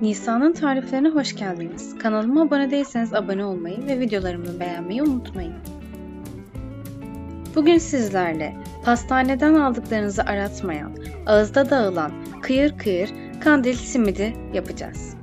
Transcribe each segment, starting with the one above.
Nisan'ın tariflerine hoş geldiniz. Kanalıma abone değilseniz abone olmayı ve videolarımı beğenmeyi unutmayın. Bugün sizlerle pastaneden aldıklarınızı aratmayan, ağızda dağılan kıyır kıyır kandil simidi yapacağız.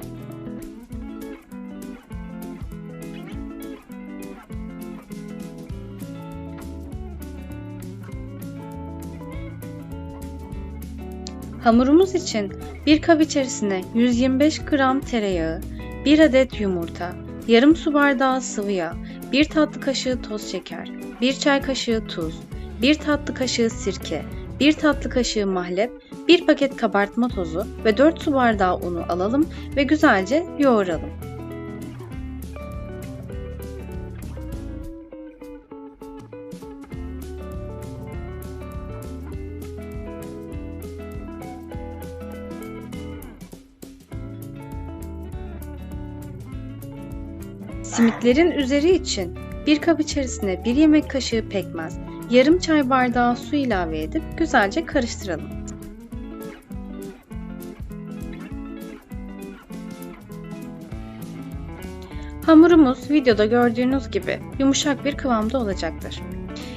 Hamurumuz için bir kap içerisine 125 gram tereyağı, 1 adet yumurta, yarım su bardağı sıvı yağ, 1 tatlı kaşığı toz şeker, 1 çay kaşığı tuz, 1 tatlı kaşığı sirke, 1 tatlı kaşığı mahlep, 1 paket kabartma tozu ve 4 su bardağı unu alalım ve güzelce yoğuralım. Simitlerin üzeri için bir kap içerisine 1 yemek kaşığı pekmez, yarım çay bardağı su ilave edip güzelce karıştıralım. Hamurumuz videoda gördüğünüz gibi yumuşak bir kıvamda olacaktır.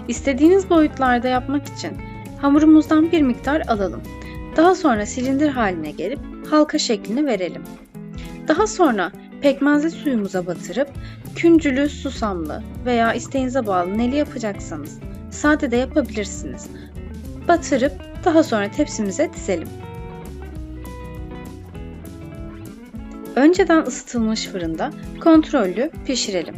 İstediğiniz boyutlarda yapmak için hamurumuzdan bir miktar alalım. Daha sonra silindir haline gelip halka şeklini verelim. Daha sonra pekmezli suyumuza batırıp küncülü, susamlı veya isteğinize bağlı neli yapacaksanız sade de yapabilirsiniz. Batırıp daha sonra tepsimize dizelim. Önceden ısıtılmış fırında kontrollü pişirelim.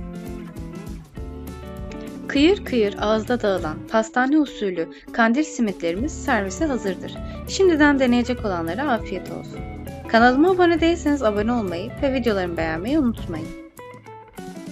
Kıyır kıyır ağızda dağılan pastane usulü kandil simitlerimiz servise hazırdır. Şimdiden deneyecek olanlara afiyet olsun. Kanalıma abone değilseniz abone olmayı ve videolarımı beğenmeyi unutmayın.